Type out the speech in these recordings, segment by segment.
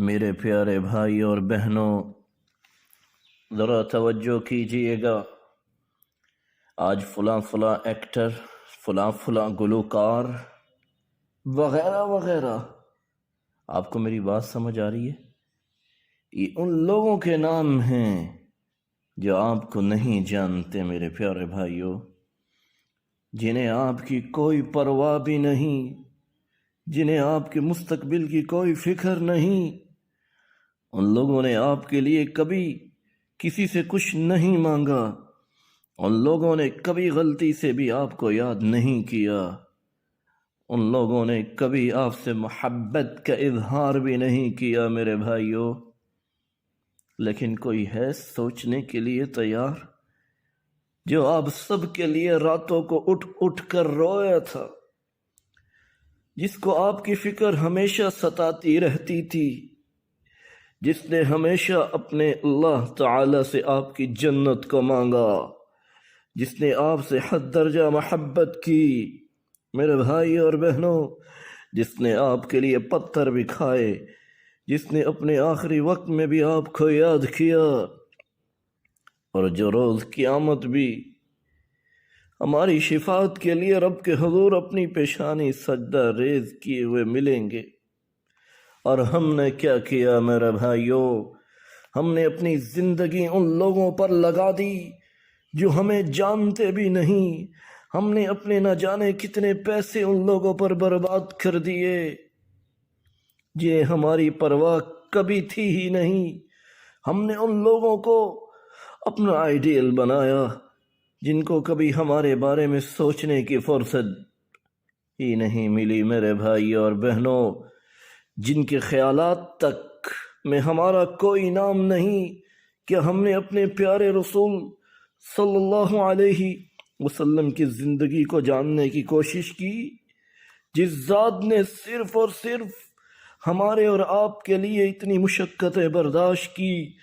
میرے پیارے بھائی اور بہنوں، ذرا توجہ کیجئے گا۔ آج فلاں فلاں ایکٹر، فلاں فلاں گلوکار وغیرہ وغیرہ، آپ کو میری بات سمجھ آ رہی ہے؟ یہ ان لوگوں کے نام ہیں جو آپ کو نہیں جانتے میرے پیارے بھائیوں، جنہیں آپ کی کوئی پرواہ بھی نہیں، جنہیں آپ کے مستقبل کی کوئی فکر نہیں۔ ان لوگوں نے آپ کے لیے کبھی کسی سے کچھ نہیں مانگا، ان لوگوں نے کبھی غلطی سے بھی آپ کو یاد نہیں کیا، ان لوگوں نے کبھی آپ سے محبت کا اظہار بھی نہیں کیا میرے بھائیوں۔ لیکن کوئی ہے سوچنے کے لیے تیار جو آپ سب کے لیے راتوں کو اٹھ اٹھ کر رویا تھا، جس کو آپ کی فکر ہمیشہ ستاتی رہتی تھی، جس نے ہمیشہ اپنے اللہ تعالی سے آپ کی جنت کو مانگا، جس نے آپ سے حد درجہ محبت کی میرے بھائی اور بہنوں، جس نے آپ کے لیے پتھر بھی کھائے، جس نے اپنے آخری وقت میں بھی آپ کو یاد کیا، اور جو روز قیامت بھی ہماری شفاعت کے لیے رب کے حضور اپنی پیشانی سجدہ ریز کیے ہوئے ملیں گے۔ اور ہم نے کیا کیا میرے بھائیوں؟ ہم نے اپنی زندگی ان لوگوں پر لگا دی جو ہمیں جانتے بھی نہیں، ہم نے اپنے نہ جانے کتنے پیسے ان لوگوں پر برباد کر دیے جنہیں ہماری پرواہ کبھی تھی ہی نہیں۔ ہم نے ان لوگوں کو اپنا آئیڈیل بنایا جن کو کبھی ہمارے بارے میں سوچنے کی فرصت ہی نہیں ملی میرے بھائی اور بہنوں، جن کے خیالات تک میں ہمارا کوئی نام نہیں کہ ہم نے اپنے پیارے رسول صلی اللہ علیہ وسلم کی زندگی کو جاننے کی کوشش کی، جس ذات نے صرف اور صرف ہمارے اور آپ کے لیے اتنی مشقتیں برداشت کی،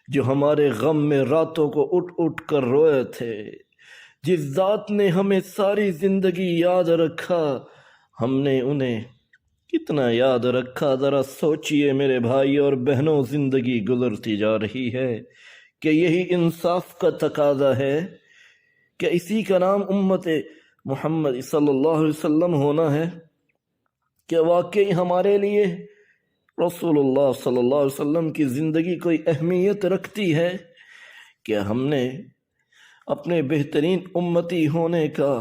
جو ہمارے غم میں راتوں کو اٹھ اٹھ کر روئے تھے، جس ذات نے ہمیں ساری زندگی یاد رکھا، ہم نے انہیں کتنا یاد رکھا؟ ذرا سوچئے میرے بھائی اور بہنوں، زندگی گزرتی جا رہی ہے، کہ یہی انصاف کا تقاضا ہے؟ کہ اسی کا نام امت محمد صلی اللہ علیہ وسلم ہونا ہے؟ کہ واقعی ہمارے لیے رسول اللہ صلی اللہ علیہ وسلم کی زندگی کوئی اہمیت رکھتی ہے؟ کہ ہم نے اپنے بہترین امتی ہونے کا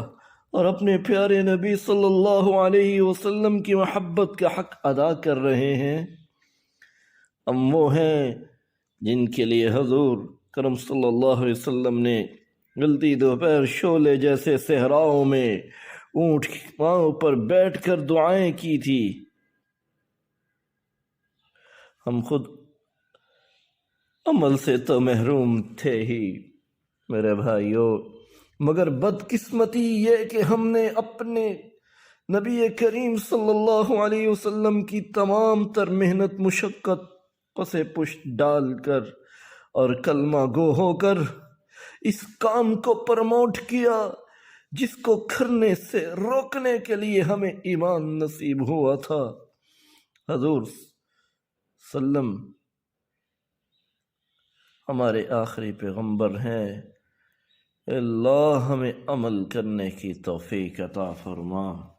اور اپنے پیارے نبی صلی اللہ علیہ وسلم کی محبت کا حق ادا کر رہے ہیں؟ ہم وہ ہیں جن کے لیے حضور کرم صلی اللہ علیہ وسلم نے غلطی دوپہر شعلے جیسے صحراؤں میں اونٹ کی پاؤں پر بیٹھ کر دعائیں کی تھی۔ ہم خود عمل سے تو محروم تھے ہی میرے بھائیوں، مگر بدقسمتی یہ کہ ہم نے اپنے نبی کریم صلی اللہ علیہ وسلم کی تمام تر محنت مشقت پسے پشت ڈال کر اور کلمہ گو ہو کر اس کام کو پروموٹ کیا جس کو کرنے سے روکنے کے لیے ہمیں ایمان نصیب ہوا تھا۔ حضور سلم ہمارے آخری پیغمبر ہیں، اللہ ہمیں عمل کرنے کی توفیق عطا فرما۔